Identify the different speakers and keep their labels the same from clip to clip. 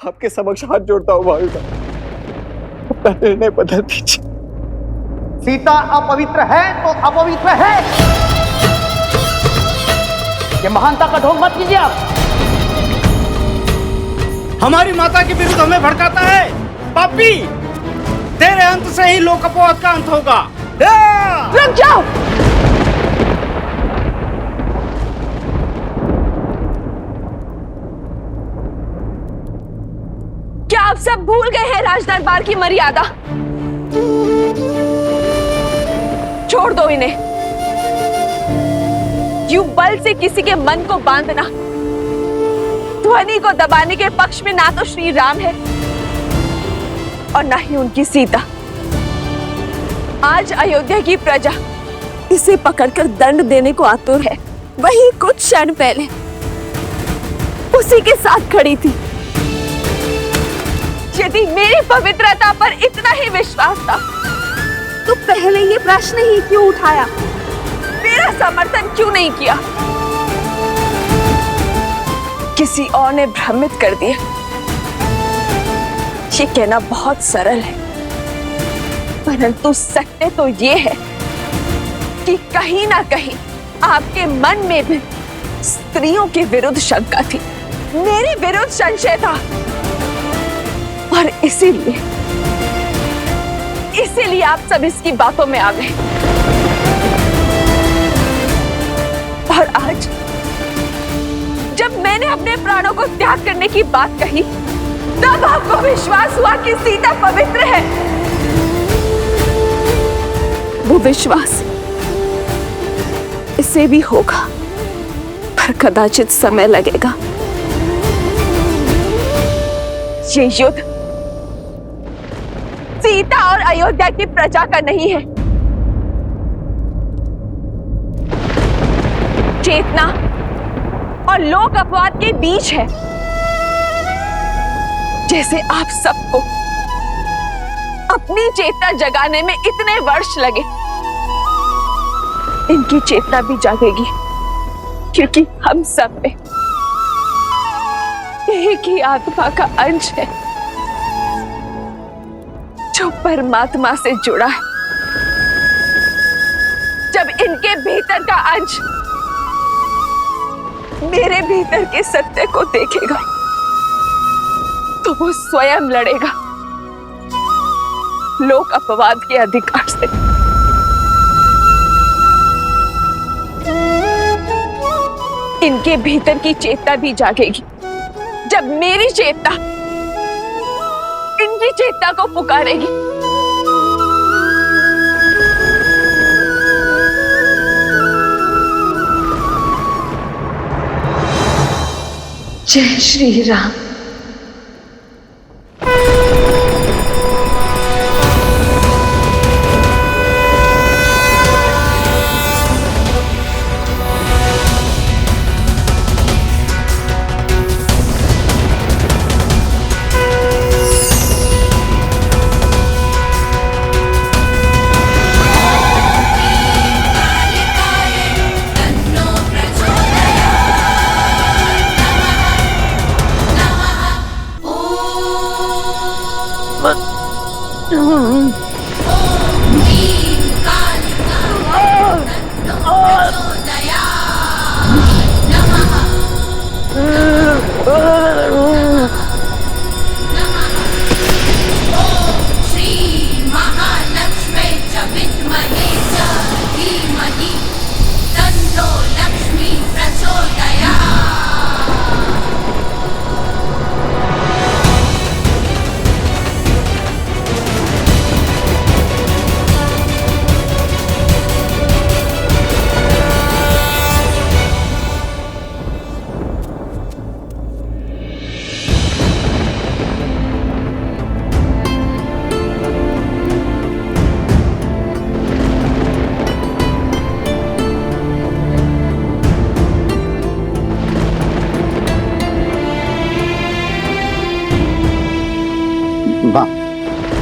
Speaker 1: आपके समक्ष हाथ जोड़ता हूँ भाई, अपना निर्णय बदल दीजिए।
Speaker 2: सीता अपवित्र है तो अपवित्र है, ये महानता का ढोंग मत कीजिए आप।
Speaker 3: हमारी माता के विरुद्ध हमें भड़काता है पापी। तेरे अंत से ही लोकपवाद का अंत होगा।
Speaker 4: रुक जाओ। क्या आप सब भूल गए हैं राज दरबार की मर्यादा? छोड़ दो इन्हें। यूं बल से किसी के मन को बांधना, ध्वनि को दबाने के पक्ष में ना तो श्री राम है और ना ही उनकी सीता। आज अयोध्या की प्रजा इसे पकड़कर दंड देने को आतुर है। वही कुछ क्षण पहले उसी के साथ खड़ी थी। यदि मेरी पवित्रता पर इतना ही विश्वास था तो पहले ये प्रश्न ही क्यों उठाया? मेरा समर्थन क्यों नहीं किया? किसी और ने भ्रमित कर दिया। ये कहना बहुत सरल है, परंतु सत्य तो ये है कि कहीं ना कहीं आपके मन में भी स्त्रियों के विरुद्ध शंका थी, मेरे विरुद्ध संशय था। और इसीलिए आप सब इसकी बातों में आ गए। और आज जब मैंने अपने प्राणों को त्याग करने की बात कही, तब आपको विश्वास हुआ कि सीता पवित्र है। वो विश्वास इसे भी होगा, पर कदाचित समय लगेगा। ये युद्ध सीता और अयोध्या की प्रजा का नहीं है, चेतना और लोक अपवाद के बीच है। जैसे आप सबको अपनी चेतना जगाने में इतने वर्ष लगे, इनकी चेतना भी जागेगी, क्योंकि हम सब में एक ही आत्मा का अंश है जो परमात्मा से जुड़ा है। जब इनके भीतर का अंश मेरे भीतर के सत्य को देखेगा तो वो स्वयं लड़ेगा लोक अपवाद के अधिकार से। इनके भीतर की चेतना भी जागेगी जब मेरी चेतना इनकी चेतना को पुकारेगी। जय श्री राम।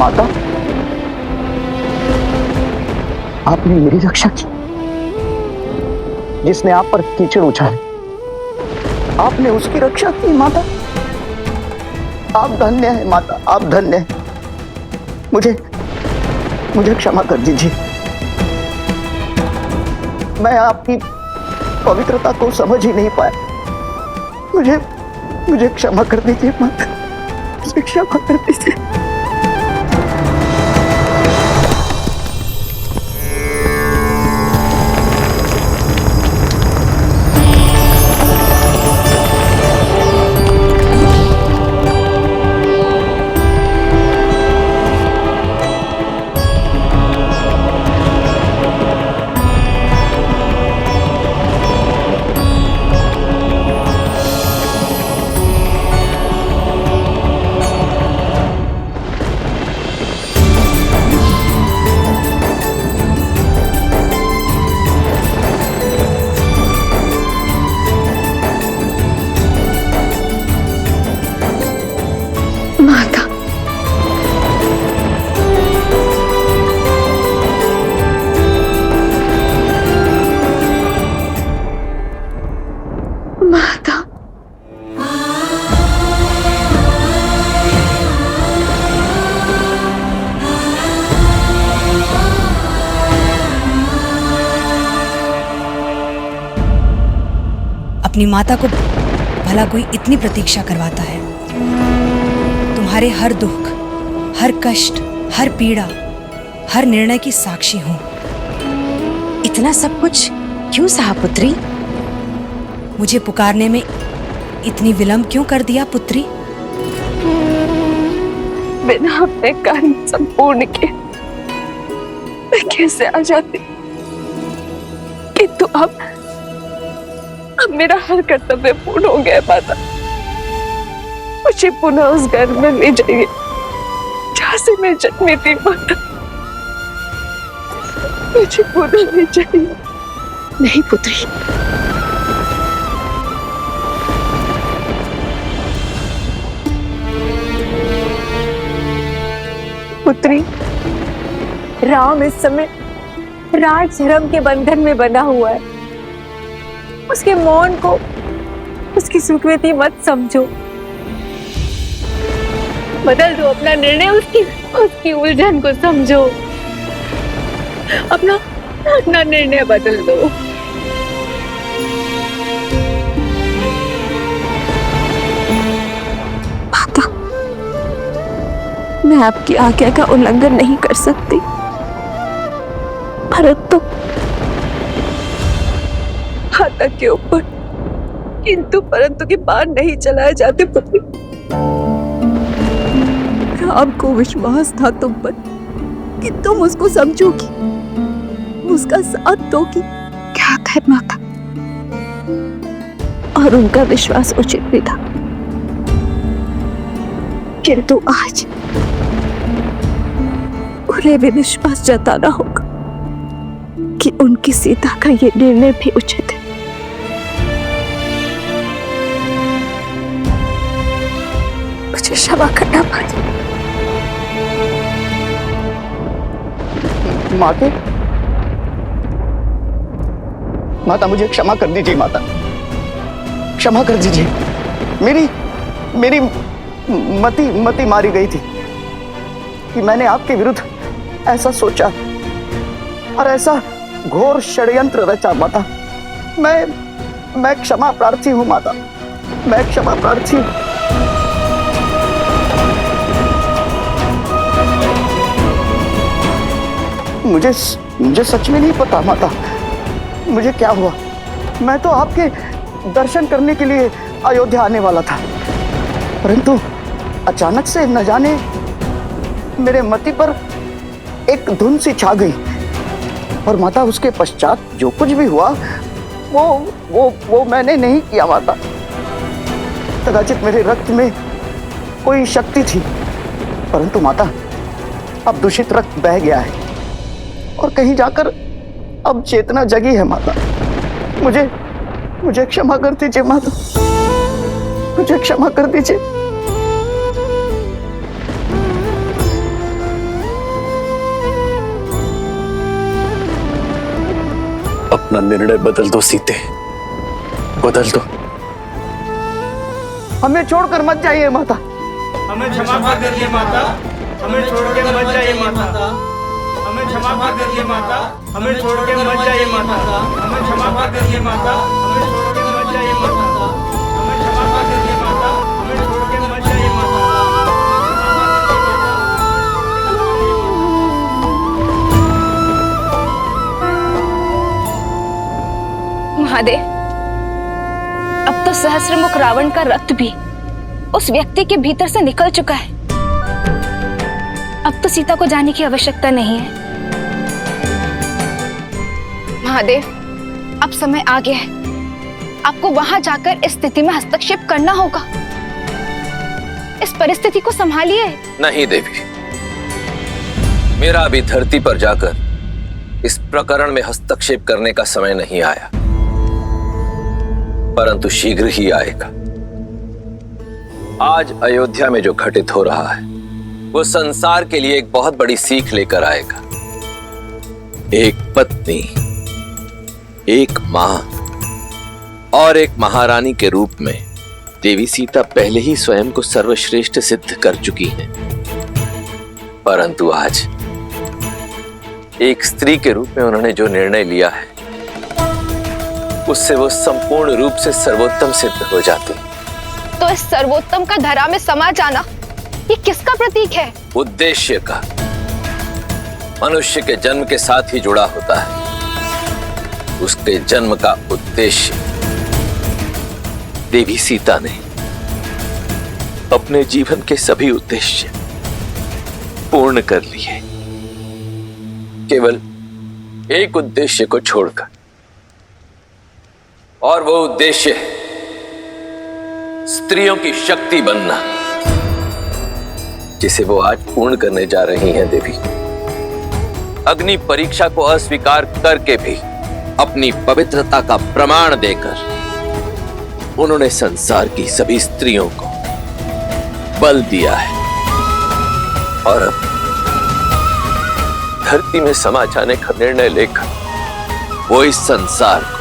Speaker 1: माता, आपने मेरी रक्षा की। जिसने आप पर कीचड़ उछाले, आपने उसकी रक्षा की माता।
Speaker 2: आप धन्य हैं माता, आप धन्य हैं। मुझे क्षमा कर दीजिए। मैं आपकी पवित्रता को समझ ही नहीं पाया। मुझे क्षमा कर दीजिए माता, मुझे क्षमा कर दीजिए।
Speaker 4: माता, माता,
Speaker 5: अपनी माता को भला कोई इतनी प्रतीक्षा करवाता है? तुम्हारे हर दुख, हर कष्ट, हर पीड़ा, हर निर्णय की साक्षी हूं।
Speaker 4: इतना सब कुछ क्यों सहा पुत्री?
Speaker 5: मुझे पुकारने में इतनी विलंब क्यों कर दिया पुत्री?
Speaker 4: बिना अपने कार्य संपूर्ण किए मैं कैसे आ जाती? किंतु अब मेरा हर कर्तव्य पूर्ण हो गया माता। मुझे पुनः उस घर में ले जाइए जहाँ से मैं जन्मी थी माता। मुझे पुनः ले जाइए। नहीं पुत्री, पुत्री, राम इस समय राज धर्म के बंधन में बंधा हुआ है। उसके मौन को उसकी स्वीकृति मत समझो। बदल दो अपना निर्णय, उसकी उलझन को समझो। अपना निर्णय बदल दो। माता, मैं आपकी आज्ञा का उल्लंघन नहीं कर सकती, परंतु माता के ऊपर किंतु परंतु के बाण नहीं चलाए जाते पुत्री। राम को विश्वास था तुम पर कि तुम उसको समझोगी, उसका साथ दोगी। क्या है माता, और उनका विश्वास उचित भी था, किंतु आज उन्हें भी विश्वास जताना होगा कि उनकी सीता का ये निर्णय भी उचित है। मुझे क्षमा करना पड़ेगा।
Speaker 2: माता, मुझे क्षमा कर दीजिए माता, क्षमा कर दीजिए। मेरी मति मारी गई थी कि मैंने आपके विरुद्ध ऐसा सोचा और ऐसा घोर षड्यंत्र रचा माता। मैं क्षमा प्रार्थी हूँ माता, मैं क्षमा प्रार्थी हूँ। मुझे सच में नहीं पता माता, मुझे क्या हुआ। मैं तो आपके दर्शन करने के लिए अयोध्या आने वाला था, परंतु अचानक से न जाने मेरे मति पर एक धुन सी छा गई। और माता, उसके पश्चात जो कुछ भी हुआ वो मैंने नहीं किया माता। कदाचित मेरे रक्त में कोई शक्ति थी, परंतु माता अब दूषित रक्त बह गया है और कहीं जाकर अब चेतना जगी है माता। मुझे क्षमा कर दीजिए माता, मुझे क्षमा कर दीजिए।
Speaker 1: अपना निर्णय बदल दो सीते, बदल दो।
Speaker 2: हमें छोड़कर मत जाइए माता,
Speaker 3: हमें क्षमा कर दीजिए माता, हमें छोड़ के मत जाइए माता, हमें क्षमा कर दीजिए माता, हमें छोड़ के मत जाइए माता, हमें क्षमा कर दीजिए माता, हमें छोड़ के मत जाइए माता, हमें क्षमा कर दीजिए माता, हमें छोड़ के मत जाइए माता।
Speaker 4: महादेव, अब तो सहस्त्रमुख रावण का रक्त भी उस व्यक्ति के भीतर से निकल चुका है। अब तो सीता को जाने की आवश्यकता नहीं है। महादेव, अब समय आ गया है, आपको वहां जाकर इस स्थिति में हस्तक्षेप करना होगा। इस परिस्थिति को संभालिए।
Speaker 6: नहीं देवी, मेरा अभी धरती पर जाकर इस प्रकरण में हस्तक्षेप करने का समय नहीं आया, परंतु शीघ्र ही आएगा। आज अयोध्या में जो घटित हो रहा है वो संसार के लिए एक बहुत बड़ी सीख लेकर आएगा। एक पत्नी, एक मां और एक महारानी के रूप में देवी सीता पहले ही स्वयं को सर्वश्रेष्ठ सिद्ध कर चुकी हैं, परंतु आज एक स्त्री के रूप में उन्होंने जो निर्णय लिया है उससे वो संपूर्ण रूप से सर्वोत्तम सिद्ध हो जाती।
Speaker 4: तो इस सर्वोत्तम का धरा में समा जाना ये किसका प्रतीक है?
Speaker 6: उद्देश्य का। मनुष्य के जन्म के साथ ही जुड़ा होता है उसके जन्म का उद्देश्य। देवी सीता ने अपने जीवन के सभी उद्देश्य पूर्ण कर लिए, केवल एक उद्देश्य को छोड़कर, और वो उद्देश्य है स्त्रियों की शक्ति बनना, जिसे वो आज पूर्ण करने जा रही हैं देवी। अग्नि परीक्षा को अस्वीकार करके भी अपनी पवित्रता का प्रमाण देकर उन्होंने संसार की सभी स्त्रियों को बल दिया है, और अब धरती में समा जाने का निर्णय लेकर वो इस संसार को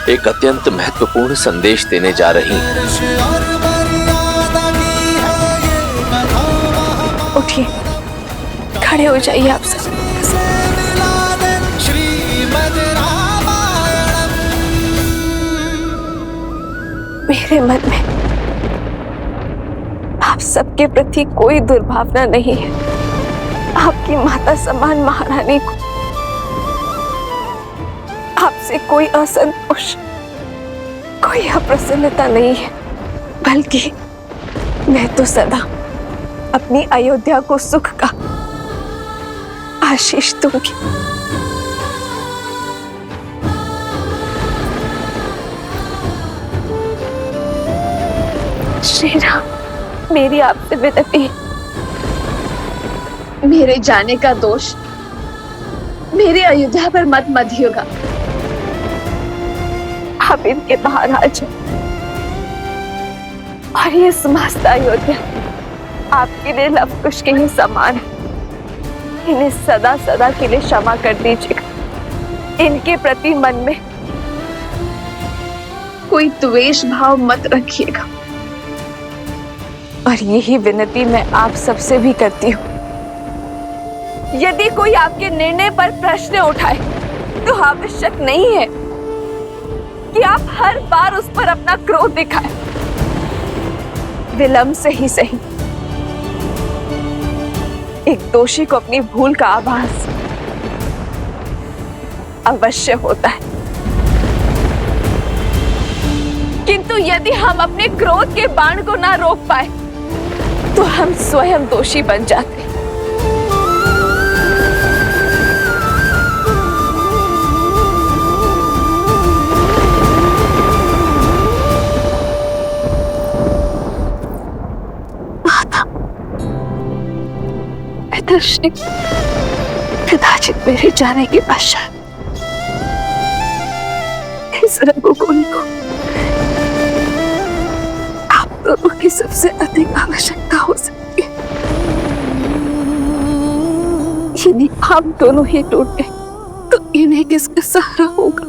Speaker 6: एक अत्यंत महत्वपूर्ण संदेश देने जा रही हैं।
Speaker 4: उठिए, खड़े हो जाइए आप सब। मेरे मन में आप सबके प्रति कोई दुर्भावना नहीं है। आपकी माता समान महारानी को आपसे कोई असंतोष, कोई अप्रसन्नता नहीं है, बल्कि मैं तो सदा अपनी अयोध्या को सुख का आशीष दूंगी। श्री राम, मेरी आपसे विनती है, मेरे जाने का दोष मेरे अयोध्या पर मत मधिएगा। आप इनके बाहर आ जाओ और ये समस्त अयोध्या आपके लिए लवकुश के ही समान है। इन्हें सदा सदा के लिए क्षमा कर दीजिएगा। इनके प्रति मन में कोई द्वेष भाव मत रखिएगा। और यही विनती मैं आप सबसे भी करती हूँ, यदि कोई आपके निर्णय पर प्रश्न उठाए तो आवश्यक नहीं है कि आप हर बार उस पर अपना क्रोध दिखाएं। विलंब से ही सही एक दोषी को अपनी भूल का आभास अवश्य होता है, किंतु यदि हम अपने क्रोध के बाण को ना रोक पाए तो हम स्वयं दोषी बन जाते। दर्शनी, कदाचित मेरे जाने के पश्चात इस रघुकुल को आप दोनों की सबसे अधिक आवश्यकता हो सकती है। यदि आप दोनों ही टूट गए तो इन्हें किसका सहारा होगा?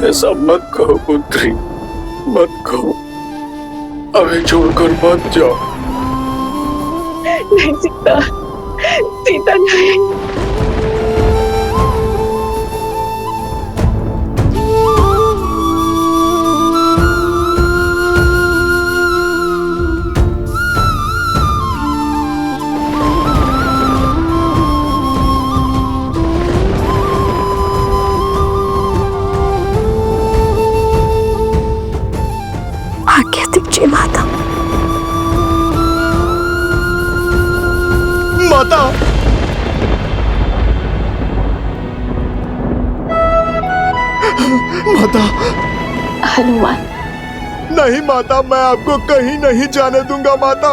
Speaker 1: ऐसा मत कहो पुत्री, मत कहो। हमें छोड़कर मत जाओ।
Speaker 4: नहीं सीता, सीता नहीं। आज्ञा दीजिए माता।
Speaker 1: माता, माता।
Speaker 4: हनुमान,
Speaker 1: नहीं माता, मैं आपको कहीं नहीं जाने दूंगा माता।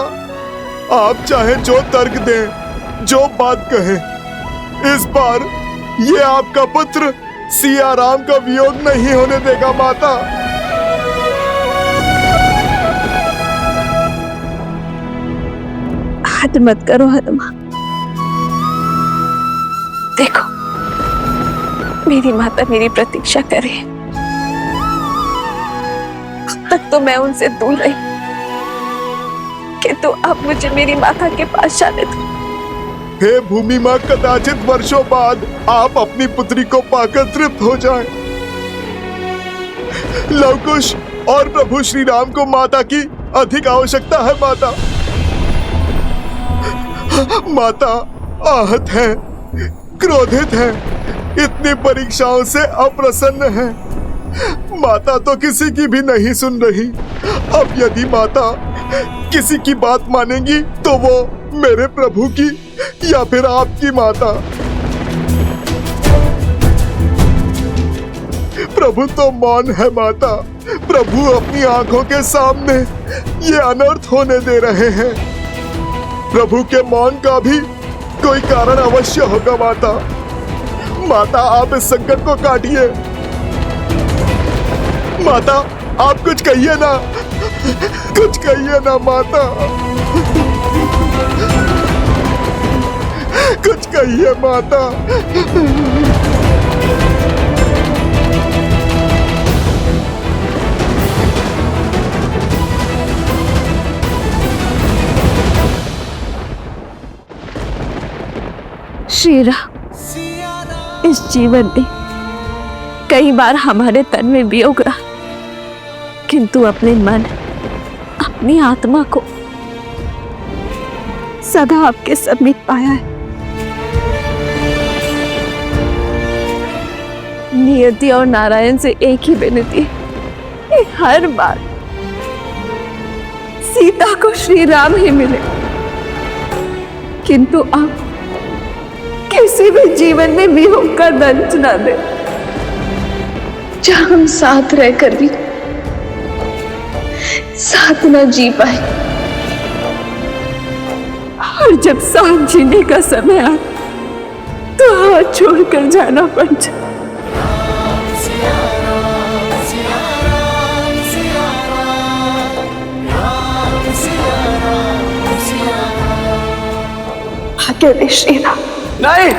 Speaker 1: आप चाहे जो तर्क दें, जो बात कहें, इस बार ये आपका पुत्र सिया राम का वियोग नहीं होने देगा माता।
Speaker 4: हद मत करो हनुमान। देखो, मेरी माता मेरी प्रतीक्षा कर रही है। अब तक तो मैं उनसे दूर रही, किंतु अब मुझे मेरी माता के पास जाने दो।
Speaker 1: हे भूमि माँ, कदाचित वर्षों बाद आप अपनी पुत्री को पाकर तृप्त हो जाएं। लवकुश और प्रभु श्री राम को माता की अधिक आवश्यकता है माता। माता आहत है, क्रोधित है, इतनी परीक्षाओं से अप्रसन्न है। माता तो किसी की भी नहीं सुन रही। अब यदि माता किसी की बात मानेंगी तो वो मेरे प्रभु की या फिर आपकी माता। प्रभु तो मौन है माता। प्रभु अपनी आंखों के सामने ये अनर्थ होने दे रहे हैं। प्रभु के मौन का भी कोई कारण अवश्य होगा माता। माता, आप इस संकट को काटिए। माता, आप कुछ कहिए ना, कुछ कहिए ना माता, कुछ कहिए माता।
Speaker 4: श्री राम, इस जीवन में कई बार हमारे तन में वियोग रहा, किंतु अपने मन, अपनी आत्मा को सदा आपके समीप पाया है। नियति और नारायण से एक ही विनती है कि हर बार सीता को श्री राम ही मिले, किंतु अब किसी भी जीवन में वियोग का दंश न दे, जहां हम साथ रहकर भी साथ न जी पाए, और जब साथ जीने का समय आए तो हाथ छोड़कर जाना पड़ जाए। आज्ञा दे श्री राम।
Speaker 6: नहीं,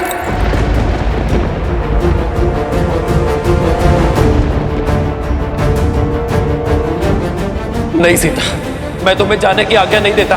Speaker 6: नहीं सीता, मैं तुम्हें जाने की आज्ञा नहीं देता।